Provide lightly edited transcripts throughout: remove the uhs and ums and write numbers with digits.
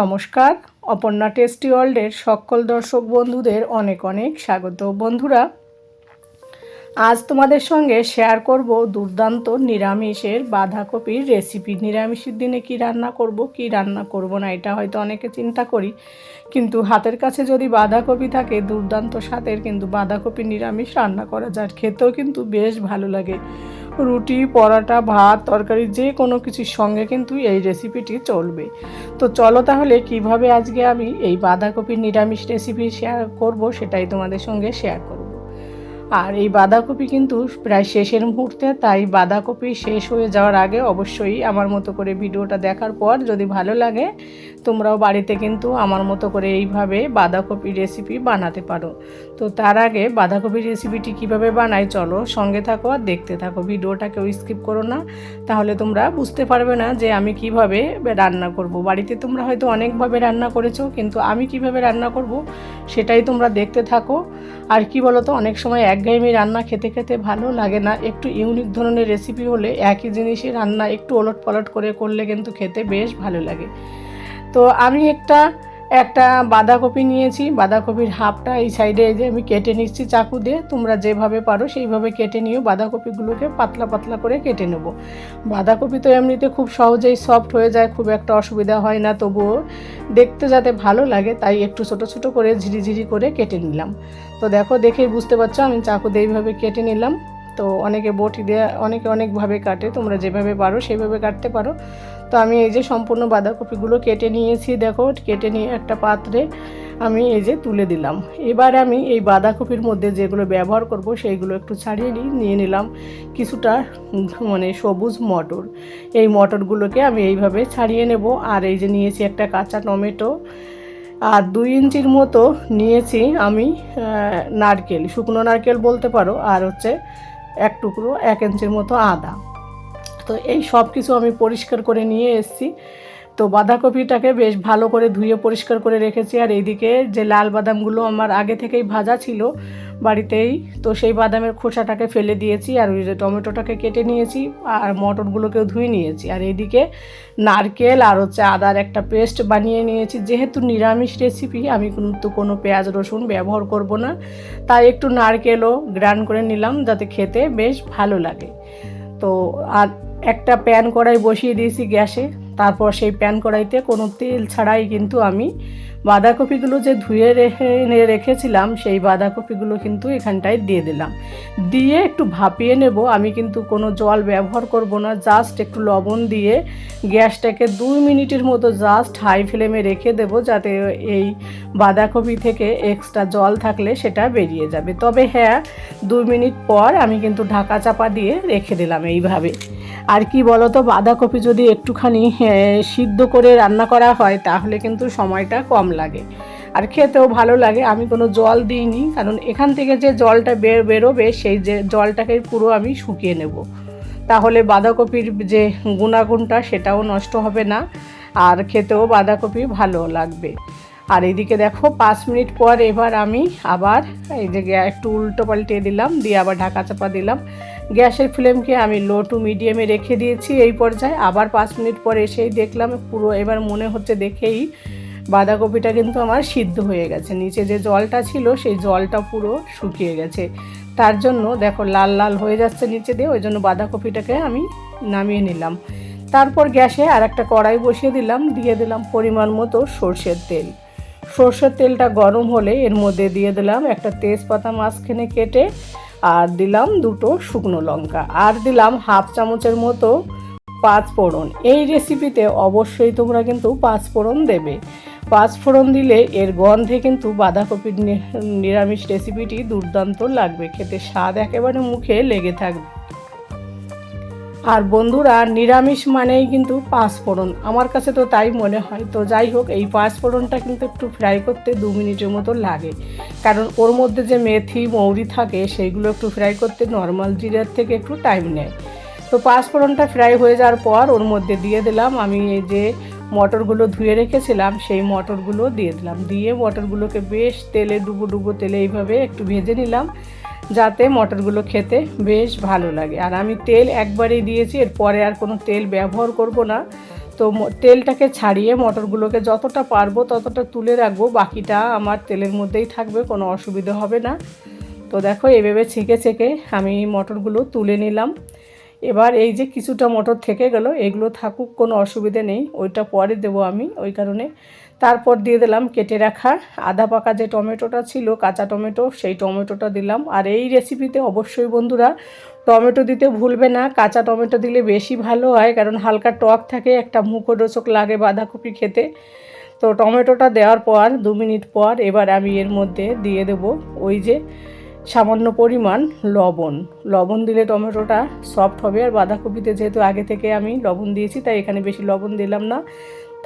নমস্কার, অপর্ণা টেস্টি ওয়ার্ল্ডের সকল দর্শক বন্ধুদের অনেক অনেক স্বাগত। বন্ধুরা, আজ তোমাদের সঙ্গে শেয়ার করব দুর্দান্ত নিরামিষের বাঁধাকপির রেসিপি। নিরামিষের দিনে কি রান্না করব কি রান্না করব না, এটা হয়তো অনেকে চিন্তা করি, কিন্তু হাতের কাছে যদি বাঁধাকপি থাকে দুর্দান্ত স্বাদের কিন্তু বাঁধাকপি নিরামিষ রান্না করা যায়, খেতেও কিন্তু বেশ ভালো লাগে। রুটি, পরোটা, ভাত, তরকারি যে কোনো কিছুর সঙ্গে কিন্তু এই রেসিপিটি চলবে। তো চলো তাহলে কিভাবে আজকে আমি এই বাঁধাকপির নিরামিষ রেসিপি শেয়ার করব সেটাই তোমাদের সঙ্গে শেয়ার করব। আর এই বাঁধাকপি কিন্তু প্রায় শেষের মুহূর্তে, তাই বাঁধাকপি শেষ হয়ে যাওয়ার আগে অবশ্যই আমার মতো করে ভিডিওটা দেখার পর যদি ভালো লাগে তোমরাও বাড়িতে কিন্তু আমার মতো করে এইভাবে বাঁধাকপি রেসিপি বানাতে পারো। তো তার আগে বাঁধাকপির রেসিপিটি কিভাবে বানাই চলো সঙ্গে থাকো আর দেখতে থাকো, ভিডিওটাকেও স্কিপ করো না, তাহলে তোমরা বুঝতে পারবে না যে আমি কিভাবে রান্না করব। বাড়িতে তোমরা হয়তো অনেকভাবে রান্না করেছো, কিন্তু আমি কিভাবে রান্না করব সেটাই তোমরা দেখতে থাকো। আর কি বলো তো, অনেক সময় একঘেয়েমি রান্না খেতে খেতে ভালো লাগে না, একটু ইউনিক ধরনের রেসিপি হলে একই জিনিসই রান্না একটু ওলট পালট করে করলে কিন্তু খেতে বেশ ভালো লাগে। তো আমি একটা বাঁধাকপি নিয়েছি, বাঁধাকপির হাফটা এই সাইডে এই যে আমি কেটে নিচ্ছি চাকু দিয়ে। তোমরা যেভাবে পারো সেইভাবে কেটে নিও, বাঁধাকপিগুলোকে পাতলা পাতলা করে কেটে নেব। বাঁধাকপি তো এমনিতে খুব সহজেই সফট হয়ে যায়, খুব একটা অসুবিধা হয় না, তবুও দেখতে যাতে ভালো লাগে তাই একটু ছোট ছোট করে ঝিরিঝিরি করে কেটে নিলাম। তো দেখো, দেখেই বুঝতে পারছো আমি চাকু দিয়ে এইভাবে কেটে নিলাম। তো অনেকে বটি দিয়ে অনেকে অনেকভাবে কাটে, তোমরা যেভাবে পারো সেভাবে কাটতে পারো। তো আমি এই যে সম্পূর্ণ বাঁধাকপিগুলো কেটে নিয়েছি, দেখো কেটে নিয়ে একটা পাত্রে আমি এই যে তুলে দিলাম। এবার আমি এই বাঁধাকপির মধ্যে যেগুলো ব্যবহার করব সেইগুলো একটু ছাড়িয়ে নিয়ে নিলাম কিছুটা সবুজ মটর। এই মটরগুলোকে আমি এইভাবে ছাড়িয়ে নেব। আর এই যে নিয়েছি একটা কাঁচা টমেটো, আর 2 ইঞ্চির মতো নিয়েছি আমি নারকেল, শুকনো নারকেল বলতে পারো, আর হচ্ছে এক টুকরো 1 ইঞ্চির মতো আদা। তো এই সব কিছু আমি পরিষ্কার করে নিয়ে এসেছি। তো বাঁধাকপিটাকে বেশ ভালো করে ধুয়ে পরিষ্কার করে রেখেছি। আর এইদিকে যে লাল বাদামগুলো আমার আগে থেকেই ভাজা ছিল বাড়িতেই, তো সেই বাদামের খোসাটাকে ফেলে দিয়েছি। আর ওই যে টমেটোটাকে কেটে নিয়েছি, আর মটরগুলোকেও ধুয়ে নিয়েছি। আর এইদিকে নারকেল আর হচ্ছে আদার একটা পেস্ট বানিয়ে নিয়েছি। যেহেতু নিরামিষ রেসিপি আমি কিন্তু কোনো পেঁয়াজ রসুন ব্যবহার করব না, তাই একটু নারকেলও গ্রাইন্ড করে নিলাম যাতে খেতে বেশ ভালো লাগে। তো আর একটা প্যান কড়াই বসিয়ে দিয়েছি গ্যাসে। তারপর সেই প্যান কড়াইতে কোনো তেল ছাড়াই কিন্তু আমি বাঁধাকপিগুলো যে ধুয়ে রেখেছিলাম সেই বাঁধাকপিগুলো কিন্তু এখানটায় দিয়ে দিলাম। দিয়ে একটু ভাপিয়ে নেব। আমি কিন্তু কোনো জল ব্যবহার করব না, জাস্ট একটু লবণ দিয়ে গ্যাসটাকে 2 মিনিটের মতো জাস্ট হাই ফ্লেমে রেখে দেব, যাতে এই বাঁধাকপি থেকে এক্সট্রা জল থাকলে সেটা বেরিয়ে যাবে। তবে হ্যাঁ, 2 মিনিট পর আমি কিন্তু ঢাকা চাপা দিয়ে রেখে দিলাম এইভাবে। আর কি বলো তো, বাঁধাকপি যদি একটুখানি সিদ্ধ করে রান্না করা হয় তাহলে কিন্তু সময়টা কম লাগে আর খেতেও ভালো লাগে। আমি কোনো জল দিইনি, কারণ এখান থেকে যে জলটা বেরোবে সেই যে জলটাকে পুরো আমি শুকিয়ে নেব, তাহলে বাঁধাকপির যে গুণাগুণটা সেটাও নষ্ট হবে না, আর খেতেও বাঁধাকপি ভালো লাগবে। আর এইদিকে দেখো 5 মিনিট পর এবার আমি আবার এই যে একটু উল্টো পাল্টে দিলাম, দিয়ে আবার ঢাকা চাপা দিলাম। গ্যাসের ফ্লেমকে আমি লো টু মিডিয়ামে রেখে দিয়েছি। এই পর্যায়ে আবার 5 মিনিট পর এসেই দেখলাম পুরো, এবার মনে হচ্ছে দেখেই বাঁধাকপিটা কিন্তু আমার সিদ্ধ হয়ে গেছে। নিচে যে জলটা ছিল সেই জলটা পুরো শুকিয়ে গেছে, তার জন্য দেখো লাল লাল হয়ে যাচ্ছে নিচে দিয়ে, ওই জন্য বাঁধাকপিটাকে আমি নামিয়ে নিলাম। তারপর গ্যাসে আর একটা কড়াই বসিয়ে দিলাম, দিয়ে দিলাম পরিমাণ মতো সর্ষের তেল। সর্ষের তেলটা গরম হলে এর মধ্যে দিয়ে দিলাম একটা তেজপাতা মাঝখানে কেটে, আর দিলাম 2টো শুকনো লঙ্কা, আর দিলাম হাফ চামচের মতো 5 ফোড়ন। এই রেসিপিতে অবশ্যই তোমরা কিন্তু 5 ফোড়ন দেবে। 5 ফোড়ন দিলে এর গন্ধে কিন্তু বাঁধাকপির নিরামিষ রেসিপিটি দুর্দান্ত লাগবে, খেতে স্বাদ একেবারে মুখে লেগে থাকবে। আর বন্ধুরা, নিরামিষ মানেই কিন্তু 5 ফোড়ন, আমার কাছে তো তাই মনে হয়। তো যাই হোক, এই 5 ফোড়নটা কিন্তু একটু ফ্রাই করতে 2 মিনিটের মতো লাগে, কারণ ওর মধ্যে যে মেথি মৌরি থাকে সেইগুলো একটু ফ্রাই করতে নর্মাল জিরার থেকে একটু টাইম নেয়। তো 5 ফোড়নটা ফ্রাই হয়ে যাওয়ার পর ওর মধ্যে দিয়ে দিলাম আমি এই যে মটরগুলো ধুয়ে রেখেছিলাম সেই মটরগুলো দিয়ে দিলাম। দিয়ে মটরগুলোকে বেশ তেলে ডুবো তেলে এইভাবে একটু ভেজে নিলাম, যাতে মটরগুলো খেতে বেশ ভালো লাগে। আর আমি তেল একবারেই দিয়েছি, এরপরে আর কোনো তেল ব্যবহার করব না। তো তেলটাকে ছাড়িয়ে মটরগুলোকে যতটা পারবো ততটা তুলে রাখবো, বাকিটা আমার তেলের মধ্যেই থাকবে, কোনো অসুবিধা হবে না। তো দেখো এভাবে ছেঁকে ছেঁকে আমি মটরগুলো তুলে নিলাম। এবার এই যে কিছুটা মটর থেকে গেল, এগুলো থাকুক, কোনো অসুবিধে নেই, ওইটা পরে দেবো আমি, ওই কারণে। তারপর দিয়ে দিলাম কেটে রাখা আধা পাকা যে টমেটোটা ছিল, কাঁচা টমেটো, সেই টমেটোটা দিলাম। আর এই রেসিপিতে অবশ্যই বন্ধুরা টমেটো দিতে ভুলবে না, কাঁচা টমেটো দিলে বেশি ভালো হয়, কারণ হালকা টক থাকে, একটা মুখরোচক লাগে বাঁধাকপি খেতে। তো টমেটোটা দেওয়ার পর 2 মিনিট পর এবার আমি এর মধ্যে দিয়ে দেব ওই যে সামান্য পরিমাণ লবণ দিলে টমেটোটা সফট হবে। আর বাঁধাকপিতে যেহেতু আগে থেকে আমি লবণ দিয়েছি, তাই এখানে বেশি লবণ দিলাম না।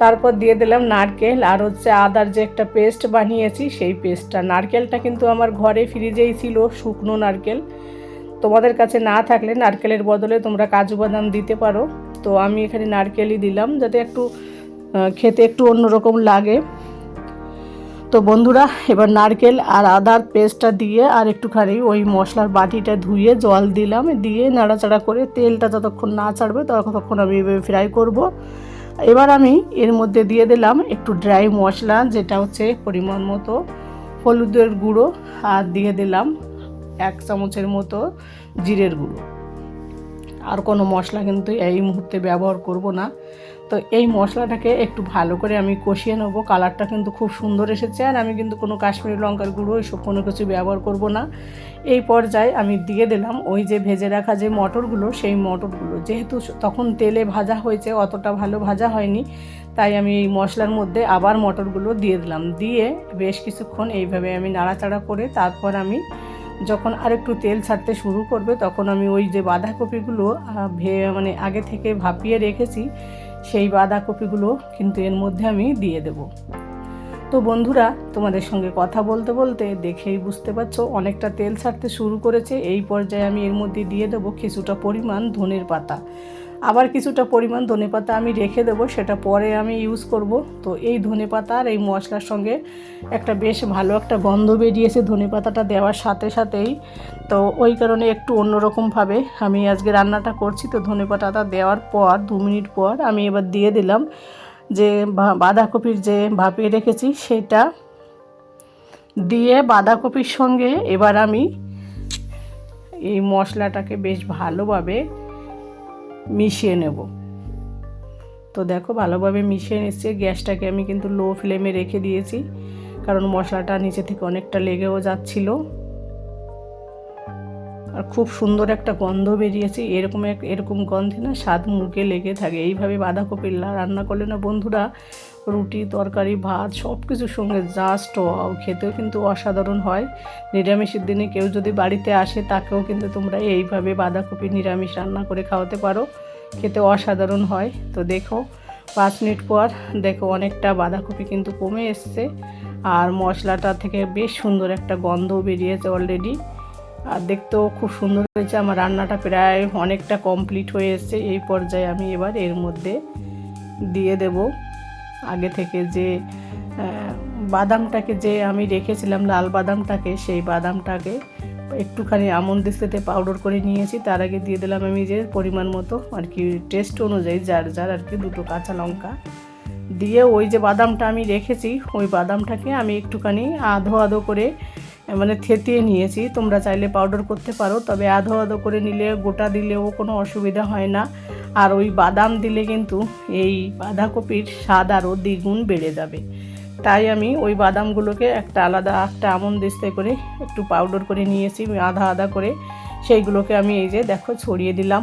তারপর দিয়ে দিলাম নারকেল আর হচ্ছে আদার যে একটা পেস্ট বানিয়েছি, সেই পেস্টটা। নারকেলটা কিন্তু আমার ঘরে ফ্রিজেই ছিল, শুকনো নারকেল। তোমাদের কাছে না থাকলে নারকেলের বদলে তোমরা কাজু বাদাম দিতে পারো। তো আমি এখানে নারকেলই দিলাম, যাতে একটু খেতে একটু অন্যরকম লাগে। তো বন্ধুরা এবার নারকেল আর আদার পেস্টটা দিয়ে আর একটুখানি ওই মশলার বাটিটা ধুয়ে জল দিলাম, দিয়ে নাড়াচাড়া করে তেলটা যতক্ষণ না ছাড়বে ততক্ষণ আমি এভাবে ফ্রাই করব। এবার আমি এর মধ্যে দিয়ে দিলাম একটু ড্রাই মশলা, যেটা হচ্ছে পরিমাণ মতো হলুদের গুঁড়ো, আর দিয়ে দিলাম 1 চামচের মতো জিরের গুঁড়ো। আর কোনো মশলা কিন্তু এই মুহূর্তে ব্যবহার করব না। তো এই মশলাটাকে একটু ভালো করে আমি কষিয়ে নেব। কালারটা কিন্তু খুব সুন্দর এসেছে, আর আমি কিন্তু কোনো কাশ্মীরি লঙ্কার গুঁড়ো এসব কোনো কিছু ব্যবহার করব না। এই পর্যায়ে আমি দিয়ে দিলাম ওই যে ভেজে রাখা যে মটরগুলো, সেই মটরগুলো। যেহেতু তখন তেলে ভাজা হয়েছে, অতটা ভালো ভাজা হয়নি, তাই আমি এই মশলার মধ্যে আবার মটরগুলো দিয়ে দিলাম। দিয়ে বেশ কিছুক্ষণ এইভাবে আমি নাড়াচাড়া করে তারপর আমি যখন আরেকটু তেল ছাড়তে শুরু করবে, তখন আমি ওই যে বাঁধাকপিগুলো মানে আগে থেকে ভাপিয়ে রেখেছি, সেই বাঁধাকপিগুলো কিন্তু এর মধ্যে আমি দিয়ে দেব। তো বন্ধুরা তোমাদের সঙ্গে কথা বলতে বলতে দেখেই বুঝতে পারছো অনেকটা তেল ছাড়তে শুরু করেছে। এই পর্যায়ে আমি এর মধ্যে দিয়ে দেবো কিছুটা পরিমাণ ধনের পাতা। আবার কিছুটা পরিমাণ ধনেপাতা আমি রেখে দেবো, সেটা পরে আমি ইউজ করব। তো এই ধনেপাতা আর এই মশলার সঙ্গে একটা বেশ ভালো একটা গন্ধ বেরিয়েছে ধনেপাতাটা দেওয়ার সাথে সাথেই। তো ওই কারণে একটু অন্যরকমভাবে আমি আজকে রান্নাটা করছি। তো ধনেপাতাটা দেওয়ার পর 2 মিনিট পর আমি এবার দিয়ে দিলাম যে বাঁধাকপির যে ভাপিয়ে রেখেছি, সেটা দিয়ে বাঁধাকপির সঙ্গে এবার আমি এই মশলাটাকে বেশ ভালোভাবে মিশিয়ে নেব। তো দেখো ভালোভাবে মিশিয়ে নিচ্ছে। গ্যাসটাকে আমি কিন্তু লো ফ্লেমে রেখে দিয়েছি, কারণ মশলাটা নিচে থেকে অনেকটা লেগেও যাচ্ছিল। আর খুব সুন্দর একটা গন্ধ বেরিয়েছে। এরকম গন্ধে না স্বাদ মুখে লেগে থাকে। এইভাবে বাঁধাকপি রান্না করলে না বন্ধুরা, রুটি, তরকারি, ভাত সব কিছুর সঙ্গে জাস্ট খেতেও কিন্তু অসাধারণ হয়। নিরামিষের দিনে কেউ যদি বাড়িতে আসে, তাকেও কিন্তু তোমরা এইভাবে বাঁধাকপি নিরামিষ রান্না করে খাওয়াতে পারো, খেতে অসাধারণ হয়। তো দেখো 5 মিনিট পর দেখো অনেকটা বাঁধাকপি কিন্তু কমে এসছে, আর মশলাটা থেকে বেশ সুন্দর একটা গন্ধ বেরিয়েছে অলরেডি, আর দেখতেও খুব সুন্দর হয়েছে। আমার রান্নাটা প্রায় অনেকটা কমপ্লিট হয়ে এসছে। এই পর্যায়ে আমি এবার এর মধ্যে দিয়ে দেব আগে থেকে যে বাদামটাকে যে আমি রেখেছিলাম, লাল বাদামটাকে, সেই বাদামটাকে একটুখানি আমন্ড দিস্তাতে পাউডার করে নিয়েছি। তার আগে দিয়ে দিলাম আমি যে পরিমাণ মতো আর কি টেস্ট অনুযায়ী যার আর কি 2টো কাঁচা লঙ্কা দিয়ে ওই যে বাদামটা আমি রেখেছি, ওই বাদামটাকে আমি একটুখানি আধো আধো করে মানে থেতিয়ে নিয়েছি। তোমরা চাইলে পাউডার করতে পারো, তবে আধো আধো করে নিলে, গোটা দিলেও কোনো অসুবিধা হয় না। আর ওই বাদাম দিলে কিন্তু এই বাঁধাকপির স্বাদ আরও দ্বিগুণ বেড়ে যাবে। তাই আমি ওই বাদামগুলোকে আলাদা একটা আমন্ড দিস্তে করে একটু পাউডার করে নিয়েছি, আধা আধা করে। সেইগুলোকে আমি এই যে দেখো ছড়িয়ে দিলাম।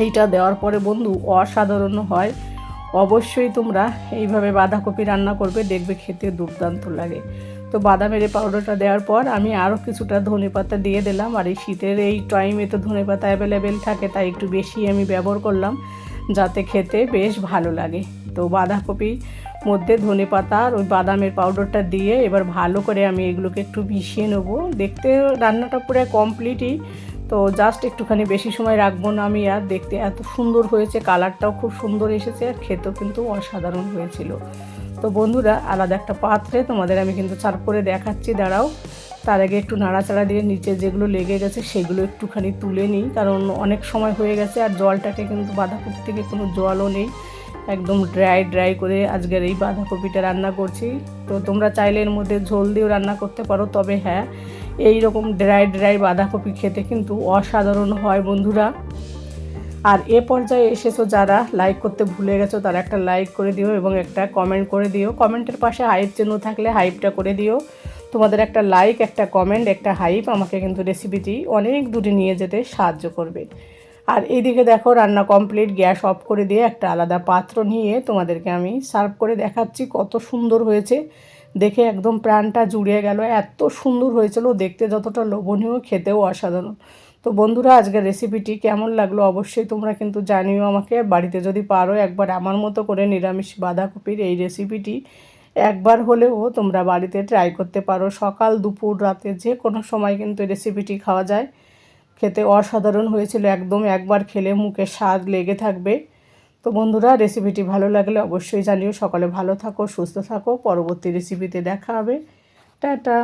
এইটা দেওয়ার পরে বন্ধু অসাধারণ হয়। অবশ্যই তোমরা এইভাবে বাঁধাকপি রান্না করবে, দেখবে খেতে দুর্দান্ত লাগে। তো বাদামের এই পাউডারটা দেওয়ার পর আমি আরও কিছুটা ধনেপাতা দিয়ে দিলাম। আর এই শীতের এই টাইমে তো ধনেপাতা অ্যাভেলেবেল থাকে, তাই একটু বেশি আমি ব্যবহার করলাম, যাতে খেতে বেশ ভালো লাগে। তো বাঁধাকপি মধ্যে ধনেপাতা আর ওই বাদামের পাউডারটা দিয়ে এবার ভালো করে আমি এগুলোকে একটু মিশিয়ে নেব। দেখতে রান্নাটা পুরো কমপ্লিটই, তো জাস্ট একটুখানি বেশি সময় রাখবো না আমি। আর দেখতে এত সুন্দর হয়েছে, কালারটাও খুব সুন্দর এসেছে, আর খেতেও কিন্তু অসাধারণ হয়েছিল। তো বন্ধুরা আলাদা একটা পাত্রে তোমাদের আমি কিন্তু সার্ভ করে দেখাচ্ছি, দাঁড়াও। তার আগে একটু নাড়াচাড়া দিয়ে নিচে যেগুলো লেগে গেছে সেগুলো একটুখানি তুলে নিই, কারণ অনেক সময় হয়ে গেছে। আর জলটাকে কিন্তু বাঁধাকপি থেকে কোনো জলও নেই, একদম ড্রাই ড্রাই করে আজকের এই বাঁধাকপিটা রান্না করছি। তো তোমরা চাইলে এর মধ্যে ঝোল দিয়েও রান্না করতে পারো, তবে হ্যাঁ, এই রকম ড্রাই ড্রাই বাঁধাকপি খেতে কিন্তু অসাধারণ হয় বন্ধুরা। আর এ পর্যায়ে এসেছো যারা, লাইক করতে ভুলে গেছো তারা একটা লাইক করে দিও এবং একটা কমেন্ট করে দিও। কমেন্টের পাশে হাইপ চিহ্ন থাকলে হাইপটা করে দিও। তোমাদের একটা লাইক, একটা কমেন্ট, একটা হাইপ আমাকে কিন্তু রেসিপিটি অনেক দূরে নিয়ে যেতে সাহায্য করবে। আর এইদিকে দেখো রান্না কমপ্লিট, গ্যাস অফ করে দিয়ে একটা আলাদা পাত্র নিয়ে তোমাদেরকে আমি সার্ভ করে দেখাচ্ছি। কত সুন্দর হয়েছে দেখে একদম প্রাণটা জুড়িয়ে গেল, এত সুন্দর হয়েছিল দেখতে, যতটা লোভনীয় খেতেও অসাধারণ। তো বন্ধুরা, আজকের রেসিপিটি কেমন লাগলো অবশ্যই তোমরা কিন্তু জানিও আমাকে। বাড়িতে যদি পারো একবার আমার মতো করে নিরামিষ বাঁধাকপির এই রেসিপিটি একবার হলেও তোমরা বাড়িতে ট্রাই করতে পারো। সকাল দুপুর রাতে যে কোনো সময় কিন্তু রেসিপিটি খাওয়া যায়। খেতে অসাধারণ হয়েছিল একদম, একবার খেলে মুখে স্বাদ লেগে থাকবে। তো বন্ধুরা, রেসিপিটি ভালো লাগলে অবশ্যই জানিও। সকলে ভালো থাকো, সুস্থ থাকো, পরবর্তী রেসিপিতে দেখা হবে। টাটা।